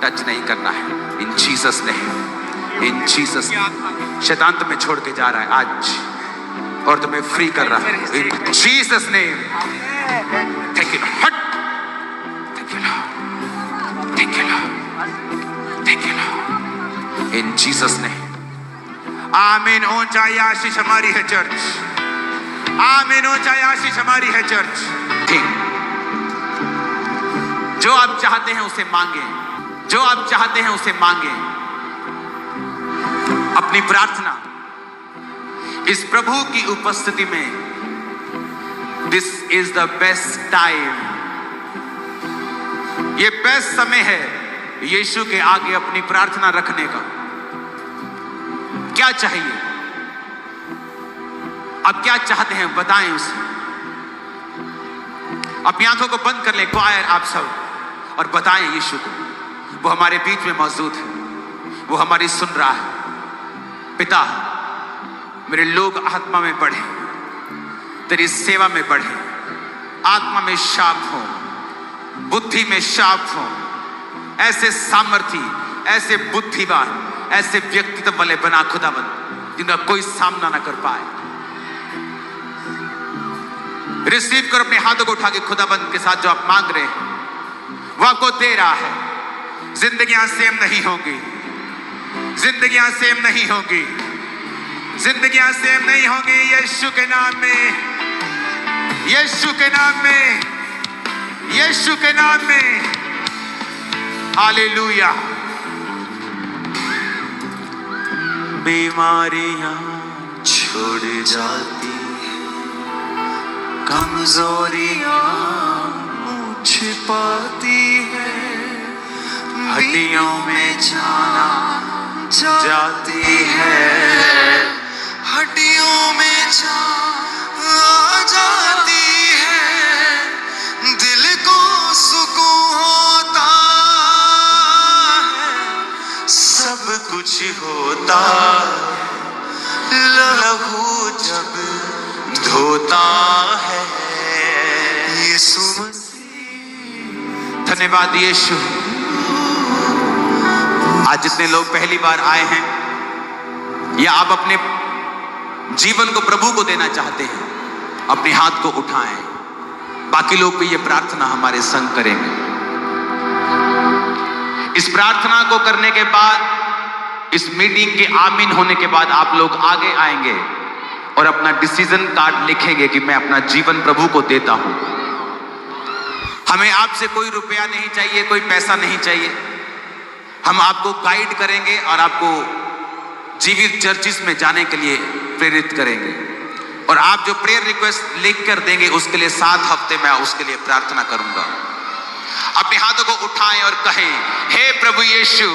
टच नहीं करना है। In Jesus name, in Jesus, शैतान तुम्हें छोड़ के जा रहा है आज और तुम्हें फ्री कर रहा है। In Jesus name, thank you lord. हट, thank you lord, thank you lord, thank you lord. In Jesus name, आमीन। ऊंचाई आशीष हमारी है चर्च, आमीन। ऊंचाई आशीष हमारी है चर्च। ठीक, जो आप चाहते हैं उसे मांगे, जो आप चाहते हैं उसे मांगे। अपनी प्रार्थना इस प्रभु की उपस्थिति में, this is the best time, ये बेस्ट समय है यीशु के आगे अपनी प्रार्थना रखने का। क्या चाहिए, अब क्या चाहते हैं बताएं उसे। अपनी आंखों को बंद कर लें क्वायर आप सब, और बताएं यीशु को। वो हमारे बीच में मौजूद है, वो हमारी सुन रहा है। पिता, मेरे लोग आत्मा में बढ़े, तेरी सेवा में बढ़े, आत्मा में शार्प हो, बुद्धि में शार्प हो, ऐसे सामर्थी, ऐसे बुद्धिमान, ऐसे व्यक्तित्व वाले बना खुदावंद, जिनका कोई सामना ना कर पाए। रिसीव करो अपने हाथों को उठा के खुदाबंद के साथ। जो आप मांग रहे हैं वो आपको दे रहा है। जिंदगियां सेम नहीं होंगी, जिंदगियां सेम नहीं होंगी, जिंदगियां सेम नहीं होंगी। यीशु के नाम में, यीशु के नाम में, यीशु के नाम में। हालेलुया। बीमारियां छोड़ जाती, कमजोरियां मुझ पाती है, हड्डियों में जाना जाती है, हड्डियों में जान आ जाती है, दिल को सुकून होता है, सब कुछ होता लहू जब धोता है यीशु मसीह। धन्यवाद यीशु। आज जितने लोग पहली बार आए हैं या आप अपने जीवन को प्रभु को देना चाहते हैं, अपने हाथ को उठाएं। बाकी लोग भी ये प्रार्थना हमारे संग करेंगे। इस प्रार्थना को करने के बाद, इस मीटिंग के आमीन होने के बाद आप लोग आगे आएंगे और अपना डिसीजन कार्ड लिखेंगे कि मैं अपना जीवन प्रभु को देता हूं। हमें आपसे कोई रुपया नहीं चाहिए, कोई पैसा नहीं चाहिए। हम आपको गाइड करेंगे और आपको जीवित चर्चिस में जाने के लिए प्रेरित करेंगे। और आप जो प्रेयर रिक्वेस्ट लिख कर देंगे उसके लिए 7 हफ्ते मैं उसके लिए प्रार्थना करूंगा। अपने हाथों को उठाएं और कहें, हे प्रभु यीशु,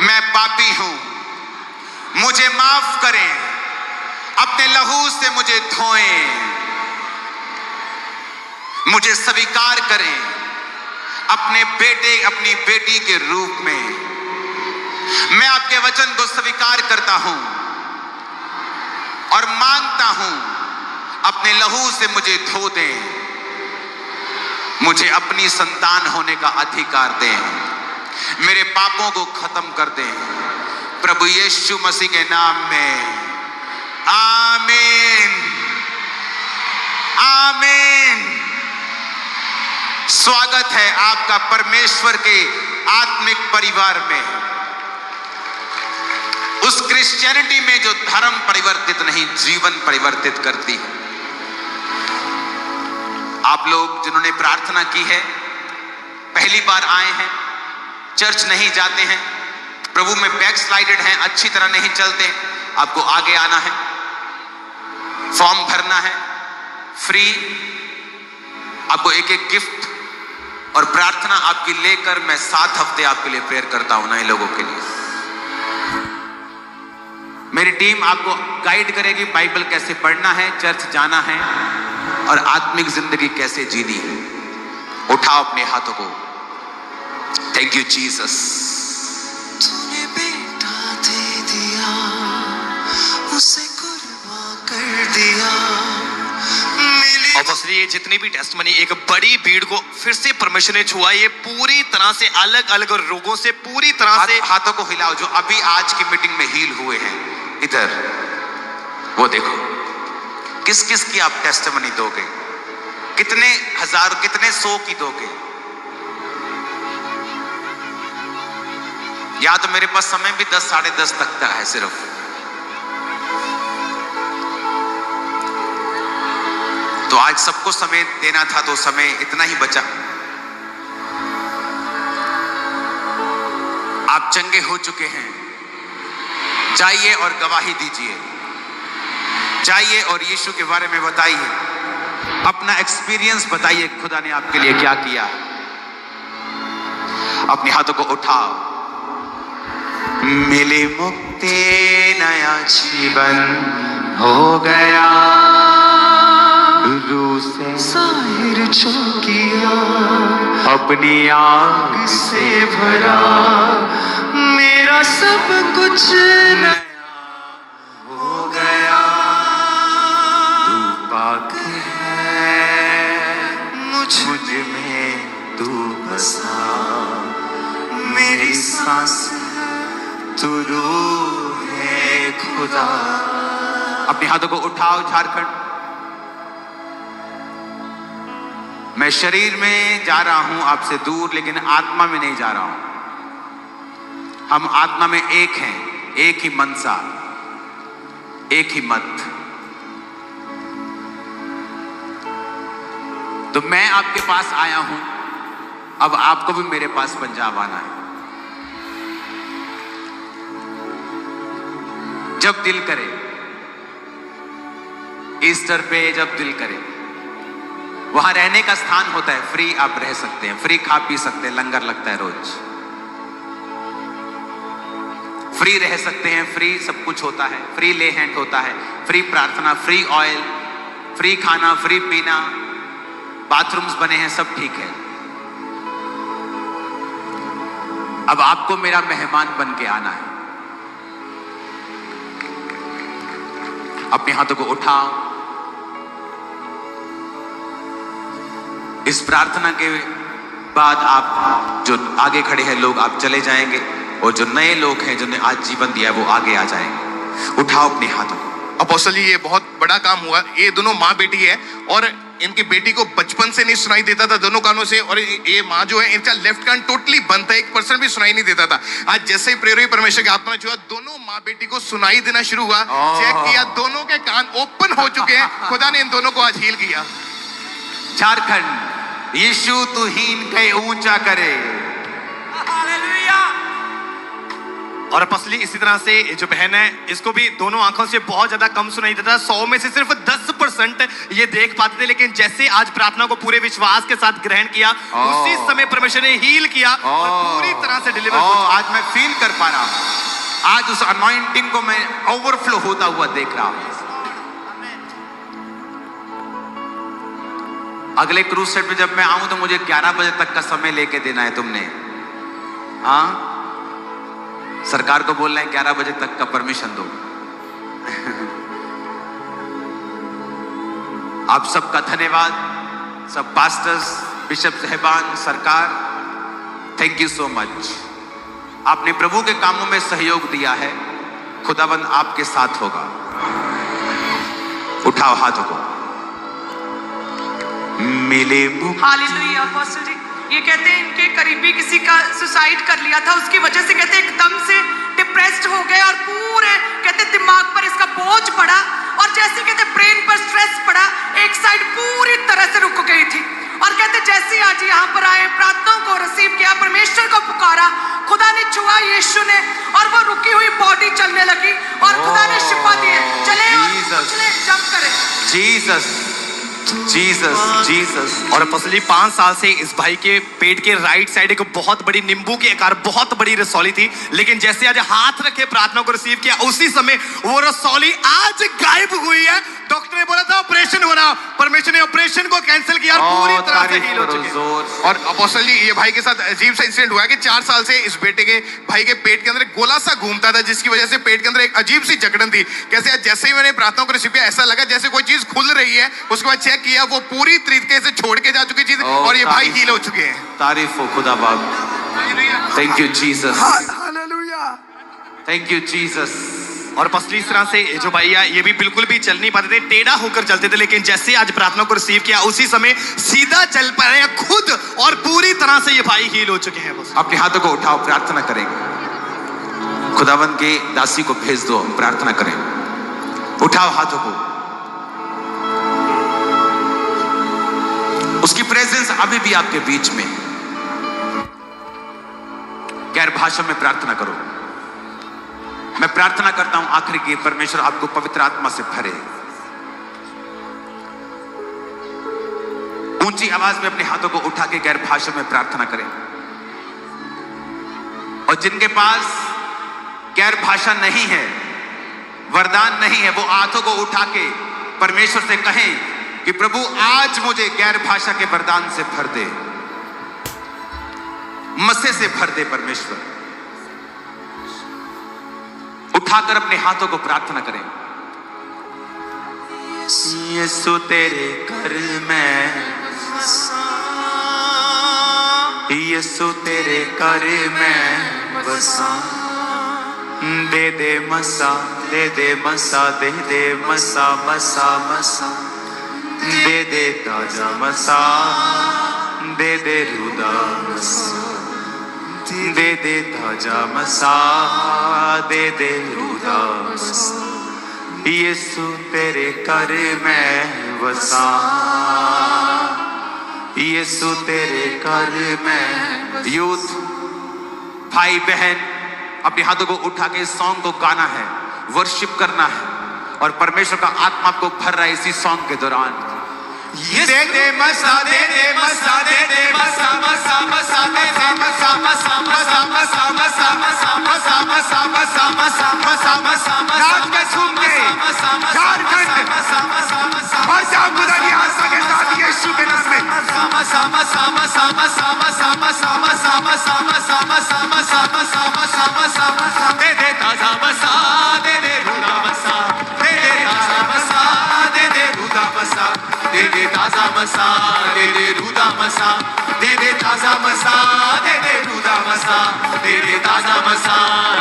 मैं पापी हूं, मुझे माफ करें, अपने लहू से मुझे धोएं, मुझे स्वीकार करें अपने बेटे, अपनी बेटी के रूप में। मैं आपके वचन को स्वीकार करता हूं और मांगता हूं अपने लहू से मुझे धो दें, मुझे अपनी संतान होने का अधिकार दें, मेरे पापों को खत्म कर दें, प्रभु यीशु मसीह के नाम में। आमीन, आमीन। स्वागत है आपका परमेश्वर के आत्मिक परिवार में, उस क्रिश्चियनिटी में जो धर्म परिवर्तित नहीं, जीवन परिवर्तित करती है। आप लोग जिन्होंने प्रार्थना की है, पहली बार आए हैं, चर्च नहीं जाते हैं, प्रभु में बैकस्लाइडेड हैं, अच्छी तरह नहीं चलते, आपको आगे आना है, फॉर्म भरना है फ्री। आपको एक एक गिफ्ट और प्रार्थना आपकी लेकर मैं 7 हफ्ते आपके लिए प्रेयर करता हूं नए लोगों के लिए। मेरी टीम आपको गाइड करेगी बाइबल कैसे पढ़ना है, चर्च जाना है और आत्मिक जिंदगी कैसे जीनी है। उठाओ अपने हाथों को। Thank you Jesus. तूने बेटा दे दिया, उसे कुर्बान कर दिया। और बस ये जितनी भी टेस्टमनी एक बड़ी भीड़ को फिर से परमेश्वर ने छुआ, ये पूरी तरह से अलग अलग रोगों से पूरी तरह से। हाथों को हिलाओ जो अभी आज की मीटिंग में हील हुए हैं, इधर वो देखो किस किस की आप टेस्टमनी दोगे, कितने हजार कितने 100 की दोगे। या तो मेरे पास समय भी 10 साढ़े 10 तक का है सिर्फ। तो आज सबको समय देना था तो समय इतना ही बचा। आप चंगे हो चुके हैं, जाइए और गवाही दीजिए, जाइए और यीशु के बारे में बताइए, अपना एक्सपीरियंस बताइए, खुदा ने आपके लिए क्या किया। अपने हाथों को उठाओ। मिली मुक्ति, नया जीवन हो गया, रूह से जाहिर जो किया, अपनी आग से भरा, मेरा सब कुछ नया हो गया। तू पाक है, मुझ में तू बसा, मेरी सांस तू रूह है खुदा। अपने हाथों को उठाओ झारखंड। मैं शरीर में जा रहा हूं आपसे दूर, लेकिन आत्मा में नहीं जा रहा हूं। हम आत्मा में एक हैं, एक ही मनसा, एक ही मत। तो मैं आपके पास आया हूं, अब आपको भी मेरे पास पंजाब आना है। जब दिल करे, ईस्टर पे जब दिल करे, वहां रहने का स्थान होता है, फ्री आप रह सकते हैं, फ्री खा पी सकते हैं, लंगर लगता है रोज, फ्री रह सकते हैं, फ्री सब कुछ होता है, फ्री ले हैंड होता है, फ्री प्रार्थना, फ्री ऑयल, फ्री खाना, फ्री पीना, बाथरूम्स बने हैं, सब ठीक है। अब आपको मेरा मेहमान बन के आना है। अपने हाथों को उठाओ। इस प्रार्थना के बाद आप जो आगे खड़े हैं लोग, आप चले जाएंगे, और जो नए लोग हैं जिन्हें आज जीवन दिया वो आगे आ जाएंगे। उठाओ अपने हाथों को। अपोस्टल जी, ये बहुत बड़ा काम हुआ। ये दोनों माँ बेटी है और इनकी बेटी को बचपन से नहीं सुनाई देता था दोनों कानों से, और ये माँ जो है इनका लेफ्ट कान टोटली बंद था, 1% भी सुनाई नहीं देता था। आज जैसे ही प्रेरित हुई परमेश्वर की आत्मा छुआ, दोनों माँ बेटी को सुनाई देना शुरू हुआ। चेक किया, दोनों के कान ओपन हो चुके हैं। खुदा ने इन दोनों को आज हील किया। झारखंड, यीशु तू हीन के ऊंचा करे। और पसली इसी तरह से जो बहन है, इसको भी दोनों आंखों से बहुत ज्यादा कम सुनाई देता, 100 में से सिर्फ 10% ये देख पाते थे, लेकिन जैसे आज प्रार्थना को पूरे विश्वास के साथ ग्रहण किया, उसी समय परमेश्वर ने हील किया और पूरी तरह से डिलीवर। आज मैं फील कर पा रहा हूं, आज उस अनॉइंटिंग को मैं ओवरफ्लो होता हुआ देख रहा हूं। अगले क्रूज सेट में जब मैं आऊं तो मुझे 11 बजे तक का समय लेके देना है तुमने। हाँ, सरकार को बोलना है 11 बजे तक का परमिशन दो। आप सबका धन्यवाद, सब पास्टर्स, बिशप साहिबान, सरकार, थैंक यू सो मच। आपने प्रभु के कामों में सहयोग दिया है, खुदाबंद आपके साथ होगा। उठाओ हाथों को। मिले हालेलुया। अपोस्टल जी ये कहते हैं इनके करीबी किसी का सुसाइड कर लिया था, उसकी वजह से कहते एकदम से डिप्रेस्ड हो गए और पूरे कहते दिमाग पर इसका बोझ पड़ा, और जैसे कहते ब्रेन पर स्ट्रेस पड़ा, एक साइड पूरी तरह से रुक गई थी। और कहते जैसे आज यहाँ पर आए, प्रार्थनाओं को रिसीव किया, परमेश्वर को पुकारा, खुदा ने छुआ, ये यीशु ने, और वो रुकी हुई बॉडी चलने लगी और खुदा ने शिफा दी है। चले और Jesus. चले, जंप करें। Jesus, Jesus, Jesus. और अपोस्टल 5 साल से इस भाई के पेट के राइट साइड एक बहुत बड़ी नींबू के आकार बहुत बड़ी रसौली थी, लेकिन जैसे आज हाथ रखे प्रार्थना को रिसीव किया उसी समय वो रसौली आज गायब हुई है। डॉक्टर ने बोला था ऑपरेशन होना, परमेश्वर ने ऑपरेशन को कैंसिल किया और पूरी तरह से हील हो चुके हैं। और अपोस्टल जी, ये भाई के साथ अजीब सा इंसिडेंट हुआ है कि 4 साल से इस बेटे के भाई के पेट के अंदर एक गोला सा घूमता था, जिसकी वजह से पेट के अंदर एक अजीब सी जकड़न थी। कैसे आज जैसे ही मैंने प्रार्थना को रिसीव किया, ऐसा लगा जैसे कोई चीज खुल रही है। उसके बाद चेक किया, वो पूरी तरीके से छोड़ के जा चुकी चीज, और ये भाई हील हो चुके हैं। तारीफ हो खुदा बाप। Thank you Jesus, hallelujah. Thank you Jesus. और पसली इस तरह से जो भाई है ये भी बिल्कुल भी चल नहीं पाते थे, टेढ़ा होकर चलते थे, लेकिन जैसे आज प्रार्थना को रिसीव किया उसी समय सीधा चल पा रहे हैं खुद, और पूरी तरह से ये भाई हील हो चुके हैं। बस अपने हाथों को उठाओ, प्रार्थना करेंगे। खुदावंद के दासी को भेज दो, हम प्रार्थना करें। उठाओ हाथों को। उसकी प्रेजेंस अभी भी आपके बीच में। गैर भाषा में प्रार्थना करो। मैं प्रार्थना करता हूं आखिरी की, परमेश्वर आपको पवित्र आत्मा से भरे। ऊंची आवाज में अपने हाथों को उठा के गैर भाषा में प्रार्थना करें। और जिनके पास गैर भाषा नहीं है, वरदान नहीं है, वो हाथों को उठा के परमेश्वर से कहें कि प्रभु आज मुझे गैर भाषा के वरदान से भर दे, मसे से भर दे। परमेश्वर उठाकर अपने हाथों को प्रार्थना करें। यीशु तेरे घर में, यीशु तेरे घर में बसा। दे दे मसा, दे दे मसा, दे दे मसा, मसा मसा। दे दे ताजा मसा, दे दे रुदा मसा। दे दे ताजा मसा, दे दे रुदा मसा। यीशु तेरे घर में बसा, यीशु तेरे घर में। यूथ भाई बहन, अपने हाथों को उठा के इस सॉन्ग को गाना है, वर्शिप करना है, और परमेश्वर का आत्मा आपको भर रहा है इसी सॉन्ग के दौरान। दे दे मसा, दे दे मसा, दे दे मसा, मसा मसा, दे दे मसा, मसा मसा, मसा मसा, मसा मसा, मसा मसा, मसा मसा, मसा मसा। रात में सुन के झारखंड मसा खुदा की आत्मा के साथ यीशु के नाम में। मसा मसा मसा, मसा मसा, मसा मसा, मसा मसा, मसा मसा, मसा मसा, मसा मसा, मसा। दे दे ताजा मसा, दे दे रुदा मसा, दे दे ताजा मसा, दे दे रुदा मसा। दे दे ताजा मसा, दे दे रुदा मसा। दे दे ताजा मसा, दे दे रुदा मसा। दे दे ताजा मसा,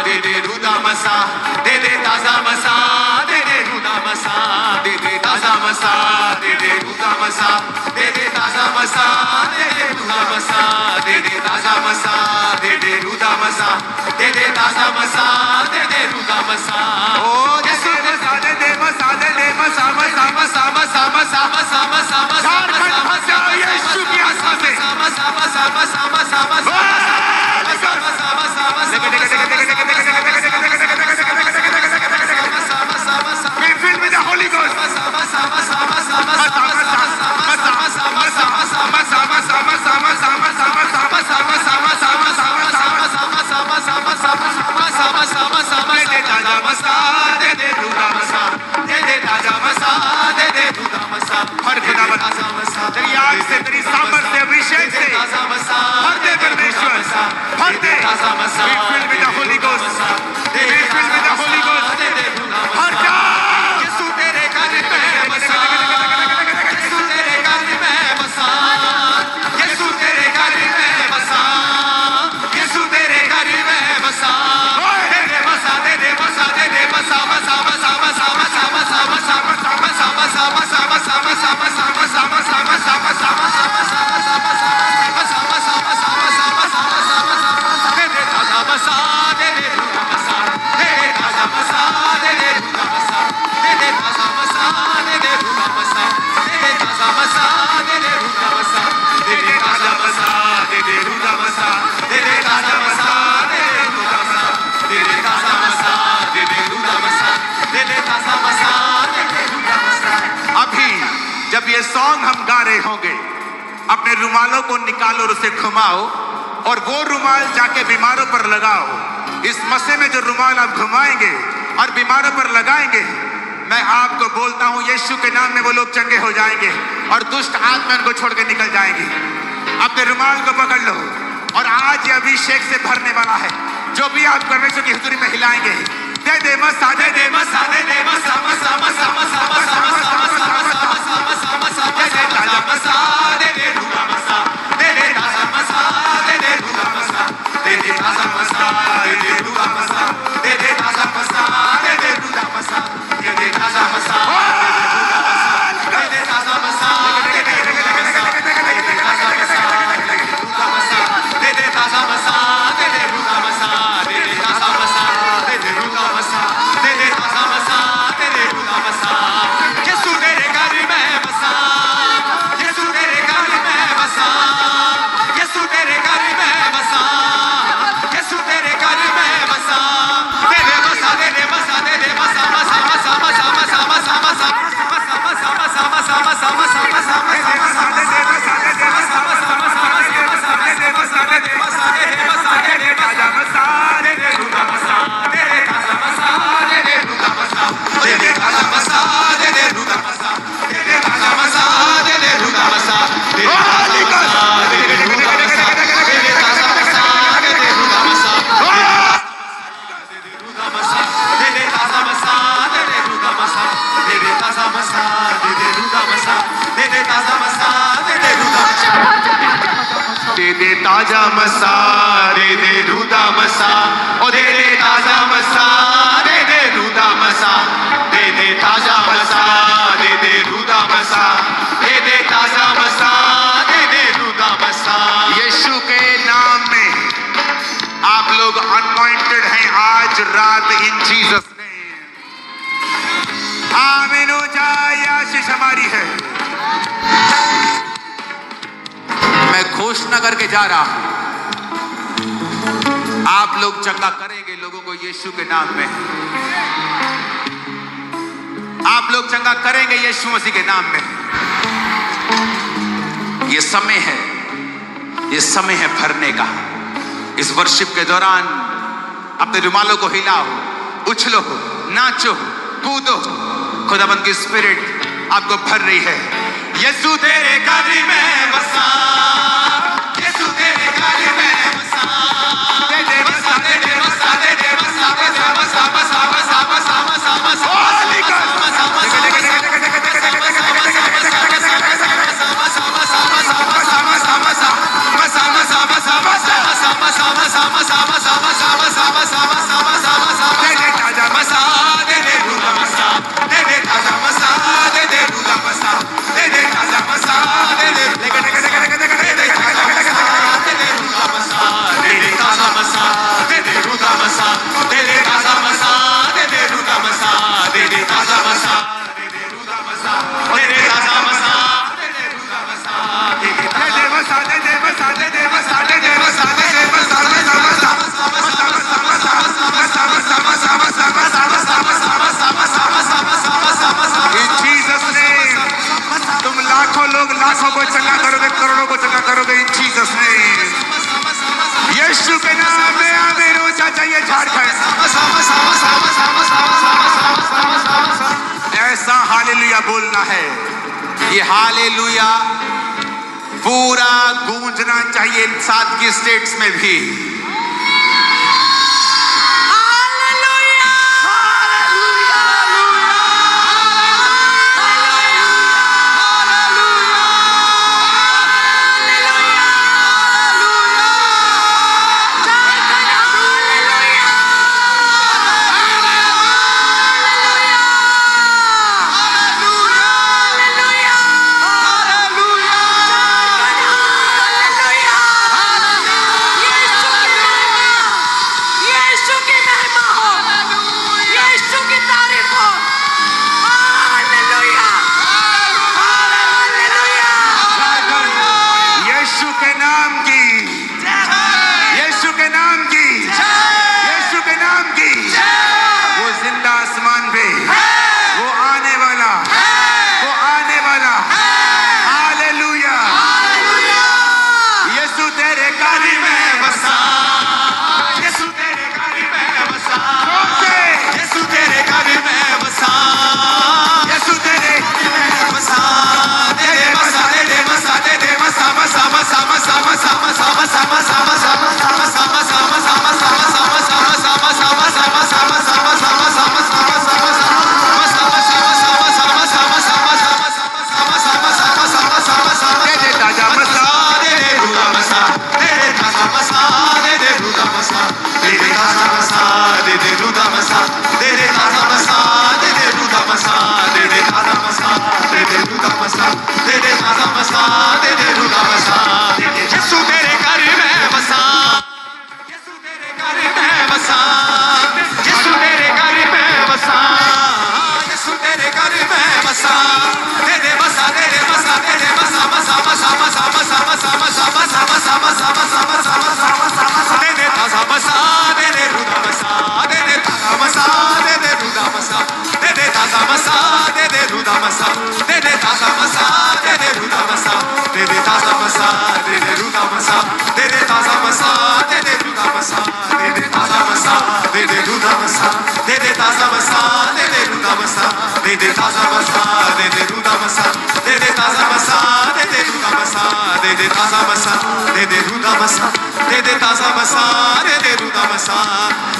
दे दे रुदा मसा। दे दे ताजा मसा, दे दे रुदा मसा। दे दे ताजा मसा, दे दे रुदा मसा। दे दे ताजा मसा, दे दे रुदा मसा। दे दे ताजा मसा, दे दे रुदा मसा। दे दे ताजा मसा, दे दे रुदा मसा। ओ जैसे मसा, दे दे मसा, दे दे मसा, मसा मसा, मसा मसा, मसा मसा, मसा मसा, मसा यीशु की आत्मा से। मसा मसा, मसा मसा, मसा मसा, मसा मसा, मसा मसा। We filled with the Holy Ghost. मसा मसा, मसा मसा, मसा मसा, मसा मसा, मसा मसा, मसा मसा, मसा मसा, मसा मसा, मसा मसा, मसा मसा, मसा मसा, मसा मसा, मसा मसा, मसा मसा। दे दे ताजा मसा, दे दे रुदा मसा। दे दे ताजा मसा, दे दे रुदा मसा। हर खुदा तेरी आग से, तेरी सामर्थ से, अभिषेक से भर दे परमेश्वर। सॉन्ग हम गा रहे होंगे, अपने रुमालों को निकालो और उसे घुमाओ और वो रुमाल जाके बीमारों पर लगाओ। इस मसे में जो रुमाल आप घुमाएंगे और बीमारों पर लगाएंगे, मैं आपको बोलता हूं यीशु के नाम में वो लोग चंगे हो जाएंगे और दुष्ट आत्मा उनको छोड़ के निकल जाएंगी। अपने रुमाल को पकड़ लो और आज ये अभिषेक से भरने वाला है। जो भी आप परमेश्वर की हुजूरी में हिलाएंगे, दे दे मसा, दे दे मसा, दे दे मसा, मसा मसा मसा मसा मसा मसा मसा मसा मसा, दे दे ताजा मसा, दे दे रूगा मसा, दे दे ताजा मसा, दे दे रूगा मसा, दे दे ताजा मसा, दे दे रूगा मसा, दे दे ताजा मसा, दे दे रूगा मसा, दे दे ताजा मसा, दे दे ताजा मसा, दे दे रूगा मसा, दे दे ताजा मसा, दे दे ताजा मसा, दे दे रूगा मसा, दे दे ताजा मसा, दे दे रूगा मसा, दे दे ताजा मसा, दे दे रूगा मसा। यीशु तेरे घर में बसा, यीशु तेरे घर में बसा, यीशु तेरे घर में बसा, यीशु तेरे घर में बसा, दे दे मसा, दे दे मसा, दे दे मसा मसा मसा मसा मसा मसा मसा मसा मसा मसा मसा मसा मसा मसा दे दे मसा, दे दे मसा, दे दे मसा मसा मसा मसा मसा दे दे मसा, दे दे मसा, दे दे मसा, दे दे ताजा मसा, दे दे रूगा मसा, दे दे ताजा मसा, दे दे रूगा मसा, दे दे ताजा मसा, दे दे रूगा मसा, दे दे ताजा मसा, दे दे रूगा मसा, दे दे ताजा मसा, दे दे रूगा मसा, दे दे ताजा मसा, दे दे रूगा मसा, दे दे रूगा मसा, दे दे ताजा मसा, दे दे रूगा मसा, दे दे ताजा मसा, दे दे रूगा मसा, दे दे ताजा मसा, दे दे रूगा मसा, दे दे ताजा मसा, दे दे रूदा मसा, ओ दे दे ताजा मसा, दे दे रूदा मसा, दे दे ताजा मसा, दे दे रूदा मसा, दे दे ताजा मसा, दे दे रूदा मसा। यीशु के नाम में आप लोग अनॉइंटेड हैं आज रात इन जीसस नेम। आमीन हो जाए, आशीष हमारी है। मैं घोषणा करके जा रहा हूं, आप लोग चंगा करेंगे लोगों को यीशु के नाम में। आप लोग चंगा करेंगे यीशु मसीह के नाम में। ये समय है, ये समय है भरने का। इस वर्शिप के दौरान अपने रुमालों को हिलाओ, उछलो, नाचो, कूदो। खुदाबंद की स्पिरिट आपको भर रही है। यीशु तेरे घर में बसा, यीशु तेरे घर में बसा, दे दे बसा, दे दे बसा, दे दे बसा, बसा बसा बसा बसा बसा बसा बसा लाखों को चंगा करोगे, करोड़ों को चंगा करोगे इन जीसस नेम। यीशु के नाम में आमीन हो चाहिए झारखंड। ऐसा हालेलुया बोलना है, ये हालेलुया पूरा गूंजना चाहिए 7 की स्टेट्स में भी।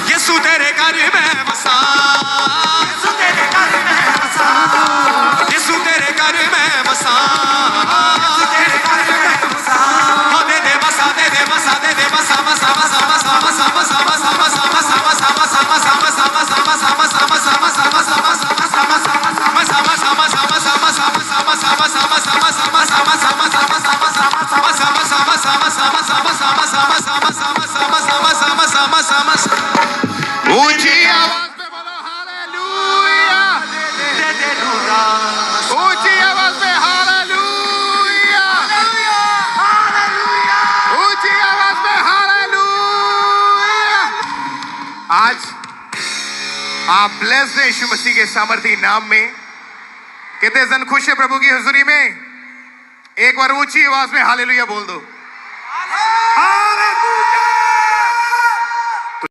यीशु तेरे घर में बसा, यीशु तेरे घर में बसा, यीशु तेरे घर में बसा, यीशु तेरे घर में बसा, हो दे दे बसा, दे दे बसा, दे दे बसा, बसा बसा बसा बसा बसा बसा बसा बसा बसा बसा बसा बसा बसा बसा बसा बसा बसा बसा बसा ऊंची आवाज में बोलो हालेलुया, ऊंची आवाज में हालेलुया, ऊंची आवाज में हालेलुया। आज आप ब्लेस्ड हैं यीशु मसीह के सामर्थी नाम में। कितने जन खुश है प्रभु की हुजूरी में? एक बार ऊंची आवाज में हालेलुया बोल दो।